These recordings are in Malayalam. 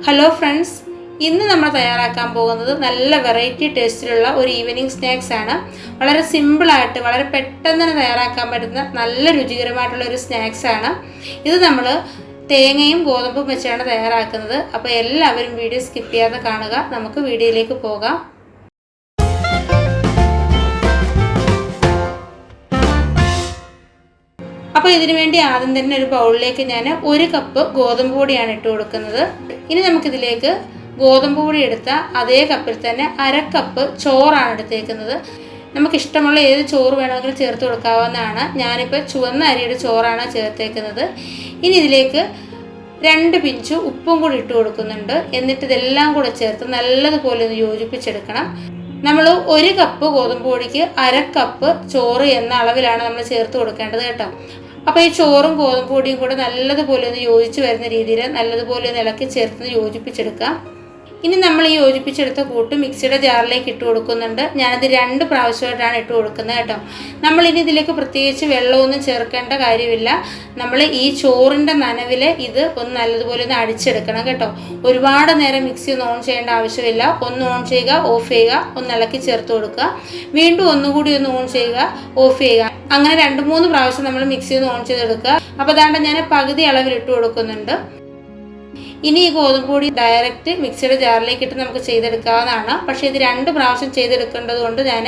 ഹലോ ഫ്രണ്ട്സ്, ഇന്ന് നമ്മൾ തയ്യാറാക്കാൻ പോകുന്നത് നല്ല വെറൈറ്റി ടേസ്റ്റിലുള്ള ഒരു ഈവനിങ് സ്നാക്സ് ആണ്. വളരെ സിമ്പിളായിട്ട് വളരെ പെട്ടെന്ന് തന്നെ തയ്യാറാക്കാൻ പറ്റുന്ന നല്ല രുചികരമായിട്ടുള്ള ഒരു സ്നാക്സ് ആണ്. ഇത് നമ്മൾ തേങ്ങയും ഗോതമ്പും വെച്ചാണ് തയ്യാറാക്കുന്നത്. അപ്പോൾ എല്ലാവരും വീഡിയോ സ്കിപ്പ് ചെയ്യാതെ കാണുക. നമുക്ക് വീഡിയോയിലേക്ക് പോകാം. അപ്പോൾ ഇതിനു വേണ്ടി ആദ്യം തന്നെ ഒരു ബൗളിലേക്ക് ഞാൻ 1 കപ്പ് ഗോതമ്പ് പൊടിയാണ് ഇട്ട് കൊടുക്കുന്നത്. ഇനി നമുക്കിതിലേക്ക് ഗോതമ്പ് പൊടി എടുത്ത അതേ കപ്പിൽ തന്നെ 1/2 കപ്പ് ചോറാണ് എടുത്തേക്കുന്നത്. നമുക്കിഷ്ടമുള്ള ഏത് ചോറ് വേണമെങ്കിലും ചേർത്ത് കൊടുക്കാവുന്നതാണ്. ഞാനിപ്പോൾ ചുവന്ന അരിയുടെ ചോറാണ് ചേർത്തേക്കുന്നത്. ഇനി ഇതിലേക്ക് 2 പിഞ്ച് ഉപ്പും കൂടി ഇട്ട് കൊടുക്കുന്നുണ്ട്. എന്നിട്ട് ഇതെല്ലാം കൂടെ ചേർത്ത് നല്ലതുപോലെ ഒന്ന് യോജിപ്പിച്ചെടുക്കണം. നമ്മൾ 1 കപ്പ് ഗോതമ്പ് പൊടിക്ക് 1/2 കപ്പ് ചോറ് എന്ന അളവിലാണ് നമ്മൾ ചേർത്ത് കൊടുക്കേണ്ടത് കേട്ടോ. അപ്പോൾ ഈ ചോറും ഗോതമ്പ് പൊടിയും കൂടെ നല്ലതുപോലെ ഒന്ന് യോജിച്ച് വരുന്ന രീതിയിൽ നല്ലതുപോലെ ഒന്ന് ഇളക്കി ചേർത്ത് യോജിപ്പിച്ചെടുക്കാം. ഇനി നമ്മൾ ഈ യോജിപ്പിച്ചെടുത്ത കൂട്ട് മിക്സിയുടെ ജാറിലേക്ക് ഇട്ട് കൊടുക്കുന്നുണ്ട്. ഞാനത് 2 പ്രാവശ്യമായിട്ടാണ് ഇട്ട് കൊടുക്കുന്നത് കേട്ടോ. നമ്മളിനി ഇതിലേക്ക് പ്രത്യേകിച്ച് വെള്ളമൊന്നും ചേർക്കേണ്ട കാര്യമില്ല. നമ്മൾ ഈ ചോറിൻ്റെ നനവിൽ ഇത് ഒന്ന് നല്ലതുപോലെ ഒന്ന് അടിച്ചെടുക്കണം കേട്ടോ. ഒരുപാട് നേരം മിക്സി ഒന്ന് ഓൺ ചെയ്യേണ്ട ആവശ്യമില്ല. ഒന്ന് ഓൺ ചെയ്യുക, ഓഫ് ചെയ്യുക, ഒന്ന് ഇളക്കി ചേർത്ത് കൊടുക്കുക. വീണ്ടും ഒന്നുകൂടി ഒന്ന് ഓൺ ചെയ്യുക, ഓഫ് ചെയ്യുക. അങ്ങനെ 2-3 പ്രാവശ്യം നമ്മൾ മിക്സി ഒന്ന് ഓൺ ചെയ്തെടുക്കുക. അപ്പോൾ അതാണ്ട് ഞാൻ പകുതി അളവിൽ ഇട്ട് കൊടുക്കുന്നുണ്ട്. ഇനി ഈ ഗോതമ്പ് പൊടി ഡയറക്റ്റ് മിക്സിയുടെ ജാറിലേക്ക് ഇട്ട് നമുക്ക് ചെയ്തെടുക്കാവുന്നതാണ്. പക്ഷേ ഇത് 2 പ്രാവശ്യം ചെയ്തെടുക്കേണ്ടത് കൊണ്ട് ഞാൻ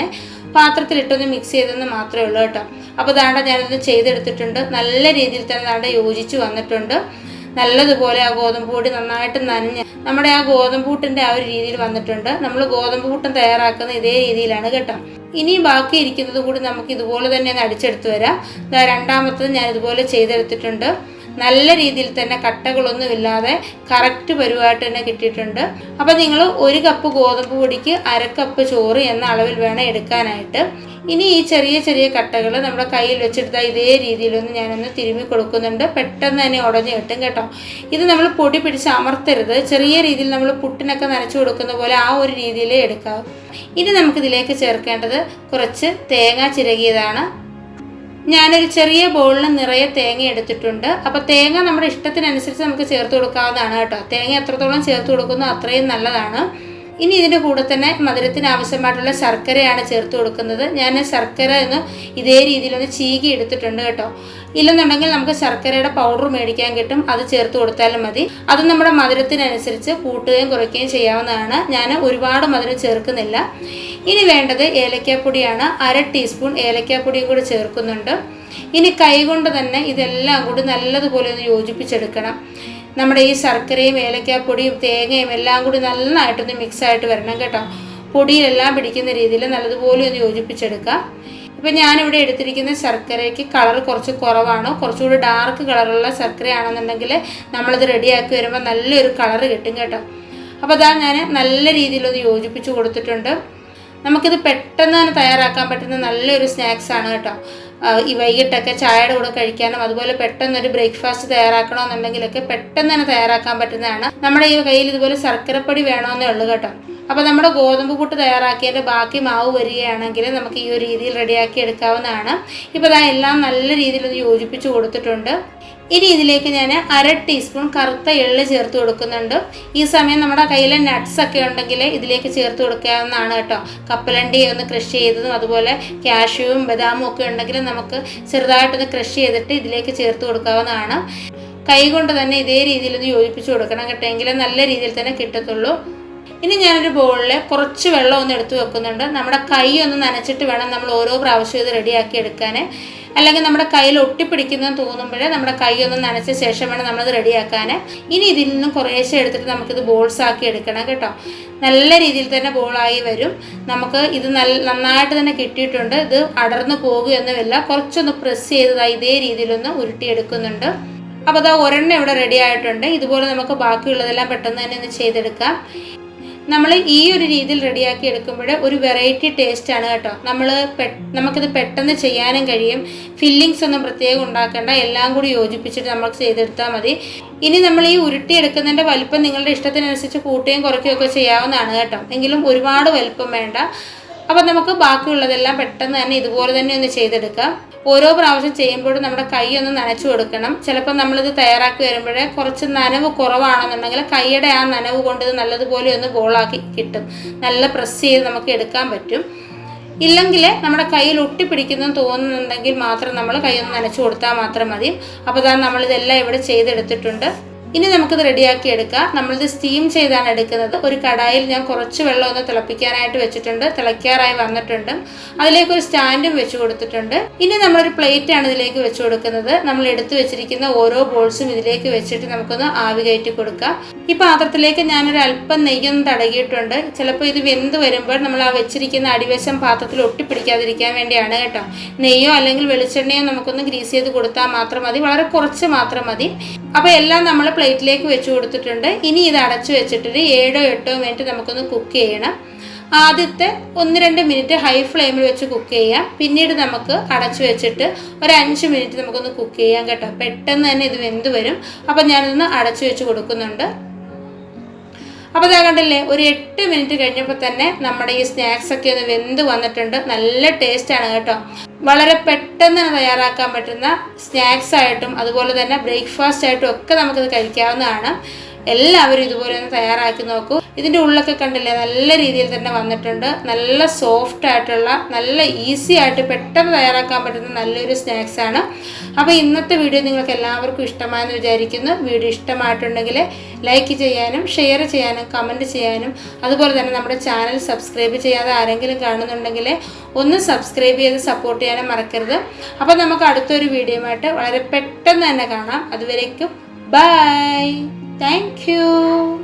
പാത്രത്തിലിട്ടൊന്ന് മിക്സ് ചെയ്തെന്ന് മാത്രമേ ഉള്ളൂ കേട്ടോ. അപ്പോൾ ദാണ്ട ഞാനിത് ചെയ്തെടുത്തിട്ടുണ്ട്. നല്ല രീതിയിൽ തന്നെ ദാണ്ട യോജിച്ച് വന്നിട്ടുണ്ട്. നല്ലതുപോലെ ആ ഗോതമ്പ് പൊടി നന്നായിട്ട് നനഞ്ഞ് നമ്മുടെ ആ ഗോതമ്പ് കൂട്ടിൻ്റെ ആ ഒരു രീതിയിൽ വന്നിട്ടുണ്ട്. നമ്മൾ ഗോതമ്പ് കൂട്ടം തയ്യാറാക്കുന്ന ഇതേ രീതിയിലാണ് കേട്ടോ. ഇനി ബാക്കി ഇരിക്കുന്നത് കൂടി നമുക്ക് ഇതുപോലെ തന്നെ ഒന്ന് അടിച്ചെടുത്ത് വരാം. രണ്ടാമത്തത് ഞാൻ ഇതുപോലെ ചെയ്തെടുത്തിട്ടുണ്ട്. നല്ല രീതിയിൽ തന്നെ കട്ടകളൊന്നുമില്ലാതെ കറക്റ്റ് പരുവായിട്ട് തന്നെ കിട്ടിയിട്ടുണ്ട്. അപ്പോൾ നിങ്ങൾ 1 കപ്പ് ഗോതമ്പ് പൊടിക്ക് 1/2 കപ്പ് ചോറ് എന്ന അളവിൽ വേണം എടുക്കാനായിട്ട്. ഇനി ഈ ചെറിയ ചെറിയ കട്ടകൾ നമ്മുടെ കയ്യിൽ വെച്ചെടുത്താൽ ഇതേ രീതിയിലൊന്ന് ഞാനൊന്ന് തിരുമ്മി കൊടുക്കുന്നുണ്ട്. പെട്ടെന്ന് തന്നെ ഉടഞ്ഞു കിട്ടും കേട്ടോ. ഇത് നമ്മൾ പൊടി പിടിച്ച് അമർത്തരുത്. ചെറിയ രീതിയിൽ നമ്മൾ പുട്ടിനൊക്കെ നനച്ചു കൊടുക്കുന്ന പോലെ ആ ഒരു രീതിയിലേ എടുക്കാം. ഇനി നമുക്കിതിലേക്ക് ചേർക്കേണ്ടത് കുറച്ച് തേങ്ങ ചിരകിയതാണ്. ഞാനൊരു ചെറിയ ബൗളിൽ നിറയെ തേങ്ങ എടുത്തിട്ടുണ്ട്. അപ്പോൾ തേങ്ങ നമ്മുടെ ഇഷ്ടത്തിനനുസരിച്ച് നമുക്ക് ചേർത്ത് കൊടുക്കാവുന്നതാണ് കേട്ടോ. തേങ്ങ എത്രത്തോളം ചേർത്ത് കൊടുക്കുന്നോ അത്രയും നല്ലതാണ്. ഇനി ഇതിൻ്റെ കൂടെ തന്നെ മധുരത്തിന് ആവശ്യമായിട്ടുള്ള ശർക്കരയാണ് ചേർത്ത് കൊടുക്കുന്നത്. ഞാൻ ശർക്കര ഒന്ന് ഇതേ രീതിയിലൊന്ന് ചീകി എടുത്തിട്ടുണ്ട് കേട്ടോ. ഇല്ലെന്നുണ്ടെങ്കിൽ നമുക്ക് ശർക്കരയുടെ പൗഡർ മേടിക്കാൻ കിട്ടും, അത് ചേർത്ത് കൊടുത്താലും മതി. അത് നമ്മുടെ മധുരത്തിനനുസരിച്ച് കൂട്ടുകയും കുറയ്ക്കുകയും ചെയ്യാവുന്നതാണ്. ഞാൻ ഒരുപാട് മധുരം ചേർക്കുന്നില്ല. ഇനി വേണ്ടത് ഏലക്കാപ്പൊടിയാണ്. 1/2 ടീസ്പൂൺ ഏലക്കാപ്പൊടിയും കൂടി ചേർക്കുന്നുണ്ട്. ഇനി കൈകൊണ്ട് തന്നെ ഇതെല്ലാം കൂടി നല്ലതുപോലെ ഒന്ന് യോജിപ്പിച്ചെടുക്കണം. നമ്മുടെ ഈ ശർക്കരയും ഏലക്കാപ്പൊടിയും തേങ്ങയും എല്ലാം കൂടി നന്നായിട്ടൊന്ന് മിക്സായിട്ട് വരണം കേട്ടോ. പൊടിയിലെല്ലാം പിടിക്കുന്ന രീതിയിൽ നല്ലതുപോലെ ഒന്ന് യോജിപ്പിച്ചെടുക്കാം. ഇപ്പം ഞാനിവിടെ എടുത്തിരിക്കുന്ന ശർക്കരയ്ക്ക് കളർ കുറച്ച് കുറവാണ്. കുറച്ചുകൂടി ഡാർക്ക് കളറുള്ള ശർക്കരയാണെന്നുണ്ടെങ്കിൽ നമ്മളത് റെഡിയാക്കി വരുമ്പോൾ നല്ലൊരു കളറ് കിട്ടും കേട്ടോ. അപ്പോൾ അതാ ഞാൻ നല്ല രീതിയിലൊന്ന് യോജിപ്പിച്ച് കൊടുത്തിട്ടുണ്ട്. നമുക്കിത് പെട്ടെന്ന് തന്നെ തയ്യാറാക്കാൻ പറ്റുന്ന നല്ലൊരു സ്നാക്സാണ് കേട്ടോ. ഈ വൈകിട്ടൊക്കെ ചായയുടെ കൂടെ കഴിക്കാനും അതുപോലെ പെട്ടെന്നൊരു ബ്രേക്ക്ഫാസ്റ്റ് തയ്യാറാക്കണമെന്നുണ്ടെങ്കിലൊക്കെ പെട്ടെന്ന് തന്നെ തയ്യാറാക്കാൻ പറ്റുന്നതാണ്. നമ്മുടെ ഈ കയ്യിൽ ഇതുപോലെ ശർക്കരപ്പൊടി വേണമെന്നേ ഉള്ളൂ കേട്ടോ. അപ്പോൾ നമ്മുടെ ഗോതമ്പ് കൂട്ട് തയ്യാറാക്കിയതിൻ്റെ ബാക്കി മാവ് വരികയാണെങ്കിൽ നമുക്ക് ഈ ഒരു രീതിയിൽ റെഡിയാക്കി എടുക്കാവുന്നതാണ്. ഇപ്പോൾ ഇതാ എല്ലാം നല്ല രീതിയിലൊന്ന് യോജിപ്പിച്ച് കൊടുത്തിട്ടുണ്ട്. ഇനി ഇതിലേക്ക് ഞാൻ 1/2 ടീസ്പൂൺ കറുത്ത എള്ള് ചേർത്ത് കൊടുക്കുന്നുണ്ട്. ഈ സമയം നമ്മുടെ കയ്യിൽ നട്ട്സ് ഒക്കെ ഉണ്ടെങ്കിൽ ഇതിലേക്ക് ചേർത്ത് കൊടുക്കാവുന്നതാണ് കേട്ടോ. കപ്പലണ്ടി ഒന്ന് ക്രഷ് ചെയ്തതും അതുപോലെ കാഷ്യൂവും ബദാമും ഒക്കെ ഉണ്ടെങ്കിൽ നമുക്ക് ചെറുതായിട്ടൊന്ന് ക്രഷ് ചെയ്തിട്ട് ഇതിലേക്ക് ചേർത്ത് കൊടുക്കാവുന്നതാണ്. കൈ കൊണ്ട് തന്നെ ഇതേ രീതിയിലൊന്ന് യോജിപ്പിച്ച് കൊടുക്കണം കേട്ടോ. എങ്കിലും നല്ല രീതിയിൽ തന്നെ കിട്ടത്തുള്ളൂ. ഇനി ഞാനൊരു ബൗളിൽ കുറച്ച് വെള്ളം ഒന്ന് എടുത്ത് വെക്കുന്നുണ്ട്. നമ്മുടെ കൈ ഒന്ന് നനച്ചിട്ട് വേണം നമ്മൾ ഓരോ പ്രാവശ്യം ഇത് റെഡിയാക്കി എടുക്കാൻ. അല്ലെങ്കിൽ നമ്മുടെ കയ്യിൽ ഒട്ടിപ്പിടിക്കുന്നതെന്ന് തോന്നുമ്പോഴേ നമ്മുടെ കൈ ഒന്ന് നനച്ച ശേഷം വേണം നമ്മളത് റെഡിയാക്കാൻ. ഇനി ഇതിൽ നിന്നും കുറേശ്ശെ എടുത്തിട്ട് നമുക്കിത് ബോൾസ് ആക്കി എടുക്കണം കേട്ടോ. നല്ല രീതിയിൽ തന്നെ ബോളായി വരും. നമുക്ക് ഇത് നന്നായിട്ട് തന്നെ കിട്ടിയിട്ടുണ്ട്. ഇത് അടർന്നു പോകുകയൊന്നുമില്ല. കുറച്ചൊന്ന് പ്രസ് ചെയ്തതായി ഇതേ രീതിയിലൊന്ന് ഉരുട്ടിയെടുക്കുന്നുണ്ട്. അപ്പോൾ അതാ ഒരെണ്ണം ഇവിടെ റെഡി ആയിട്ടുണ്ട്. ഇതുപോലെ നമുക്ക് ബാക്കിയുള്ളതെല്ലാം പെട്ടെന്ന് തന്നെ ഒന്ന് ചെയ്തെടുക്കാം. നമ്മൾ ഈ ഒരു രീതിയിൽ റെഡിയാക്കി എടുക്കുമ്പോൾ ഒരു വെറൈറ്റി ടേസ്റ്റാണ് കേട്ടോ. നമുക്കിത് പെട്ടെന്ന് ചെയ്യാനും കഴിയും. ഫില്ലിങ്സ് ഒന്നും പ്രത്യേകം ഉണ്ടാക്കേണ്ട, എല്ലാം കൂടി യോജിപ്പിച്ചിട്ട് നമുക്ക് ചെയ്തെടുത്താൽ മതി. ഇനി നമ്മൾ ഈ ഉരുട്ടിയെടുക്കുന്നതിൻ്റെ വലിപ്പം നിങ്ങളുടെ ഇഷ്ടത്തിനനുസരിച്ച് കൂട്ടുകയും കുറയ്ക്കുകയൊക്കെ ചെയ്യാവുന്നതാണ് കേട്ടോ. എങ്കിലും ഒരുപാട് വലിപ്പം വേണ്ട. അപ്പോൾ നമുക്ക് ബാക്കിയുള്ളതെല്ലാം പെട്ടെന്ന് തന്നെ ഇതുപോലെ തന്നെ ഒന്ന് ചെയ്തെടുക്കാം. ഓരോ പ്രാവശ്യം ചെയ്യുമ്പോഴും നമ്മുടെ കൈ ഒന്ന് നനച്ചു കൊടുക്കണം. ചിലപ്പോൾ നമ്മളിത് തയ്യാറാക്കി വരുമ്പോഴേ കുറച്ച് നനവ് കുറവാണെന്നുണ്ടെങ്കിൽ കൈയുടെ ആ നനവ് കൊണ്ട് ഇത് നല്ലതുപോലെ ഒന്ന് ബോളാക്കി കിട്ടും. നല്ല പ്രസ് ചെയ്ത് നമുക്ക് എടുക്കാൻ പറ്റും. ഇല്ലെങ്കിൽ നമ്മുടെ കയ്യിൽ ഒട്ടിപ്പിടിക്കുന്നെന്ന് തോന്നുന്നുണ്ടെങ്കിൽ മാത്രം നമ്മൾ കൈ ഒന്ന് നനച്ചു കൊടുത്താൽ മാത്രം മതി. അപ്പോൾ ഇതാ നമ്മളിതെല്ലാം ഇവിടെ ചെയ്തെടുത്തിട്ടുണ്ട്. ഇനി നമുക്കിത് റെഡിയാക്കി എടുക്കാം. നമ്മളിത് സ്റ്റീം ചെയ്താണ് എടുക്കുന്നത്. ഒരു കടായിൽ ഞാൻ കുറച്ച് വെള്ളം ഒന്ന് തിളപ്പിക്കാനായിട്ട് വെച്ചിട്ടുണ്ട്. തിളയ്ക്കാറായി വന്നിട്ടുണ്ട്. അതിലേക്ക് ഒരു സ്റ്റാൻഡും വെച്ച് കൊടുത്തിട്ടുണ്ട്. ഇനി നമ്മളൊരു പ്ലേറ്റാണ് ഇതിലേക്ക് വെച്ച് കൊടുക്കുന്നത്. നമ്മൾ എടുത്തു വെച്ചിരിക്കുന്ന ഓരോ ബോൾസും ഇതിലേക്ക് വെച്ചിട്ട് നമുക്കൊന്ന് ആവി കയറ്റി കൊടുക്കാം. ഈ പാത്രത്തിലേക്ക് ഞാനൊരു അല്പം നെയ്യൊന്ന് തടകിയിട്ടുണ്ട്. ചിലപ്പോൾ ഇത് വെന്ത് വരുമ്പോൾ നമ്മൾ ആ വെച്ചിരിക്കുന്ന അടിവശം പാത്രത്തിൽ ഒട്ടിപ്പിടിക്കാതിരിക്കാൻ വേണ്ടിയാണ് കേട്ടോ. നെയ്യോ അല്ലെങ്കിൽ വെളിച്ചെണ്ണയോ നമുക്കൊന്ന് ഗ്രീസ് ചെയ്ത് കൊടുത്താൽ മാത്രം മതി. വളരെ കുറച്ച് മാത്രം മതി. അപ്പോൾ എല്ലാം നമ്മൾ പ്ലേറ്റിലേക്ക് വെച്ച് കൊടുത്തിട്ടുണ്ട്. ഇനി ഇത് അടച്ചു വെച്ചിട്ടൊരു 7-8 മിനിറ്റ് നമുക്കൊന്ന് കുക്ക് ചെയ്യണം. ആദ്യത്തെ 1-2 മിനിറ്റ് ഹൈ ഫ്ലെയിമിൽ വെച്ച് കുക്ക് ചെയ്യാം. പിന്നീട് നമുക്ക് അടച്ചു വെച്ചിട്ട് ഒരു 5 മിനിറ്റ് നമുക്കൊന്ന് കുക്ക് ചെയ്യാം കേട്ടോ. പെട്ടെന്ന് തന്നെ ഇത് വെന്ത് വരും. അപ്പം ഞാനിതൊന്ന് അടച്ചു വെച്ച് കൊടുക്കുന്നുണ്ട്. അപ്പോൾ ഇതാ കണ്ടില്ലേ, ഒരു 8 മിനിറ്റ് കഴിഞ്ഞപ്പോൾ തന്നെ നമ്മുടെ ഈ സ്നാക്സൊക്കെ ഒന്ന് വെന്ത് വന്നിട്ടുണ്ട്. നല്ല ടേസ്റ്റാണ് കേട്ടോ. വളരെ പെട്ടെന്ന് തയ്യാറാക്കാൻ പറ്റുന്ന സ്നാക്സ് ആയിട്ടും അതുപോലെ തന്നെ ബ്രേക്ക്ഫാസ്റ്റ് ആയിട്ടും ഒക്കെ നമുക്കിത് കഴിക്കാവുന്നതാണ്. എല്ലാവരും ഇതുപോലെ ഒന്ന് തയ്യാറാക്കി നോക്കൂ. ഇതിൻ്റെ ഉള്ളൊക്കെ കണ്ടില്ലേ, നല്ല രീതിയിൽ തന്നെ വന്നിട്ടുണ്ട്. നല്ല സോഫ്റ്റ് ആയിട്ടുള്ള, നല്ല ഈസി ആയിട്ട് പെട്ടെന്ന് തയ്യാറാക്കാൻ പറ്റുന്ന നല്ലൊരു സ്നാക്സാണ്. അപ്പോൾ ഇന്നത്തെ വീഡിയോ നിങ്ങൾക്ക് എല്ലാവർക്കും ഇഷ്ടമായെന്ന് വിചാരിക്കുന്നു. വീഡിയോ ഇഷ്ടമായിട്ടുണ്ടെങ്കിൽ ലൈക്ക് ചെയ്യാനും ഷെയർ ചെയ്യാനും കമൻറ്റ് ചെയ്യാനും അതുപോലെ തന്നെ നമ്മുടെ ചാനൽ സബ്സ്ക്രൈബ് ചെയ്യാതെ ആരെങ്കിലും കാണുന്നുണ്ടെങ്കിൽ ഒന്ന് സബ്സ്ക്രൈബ് ചെയ്ത് സപ്പോർട്ട് ചെയ്യാനും മറക്കരുത്. അപ്പോൾ നമുക്ക് അടുത്തൊരു വീഡിയോയുമായിട്ട് വളരെ പെട്ടെന്ന് തന്നെ കാണാം. അതുവരേക്കും ബൈ. Thank you.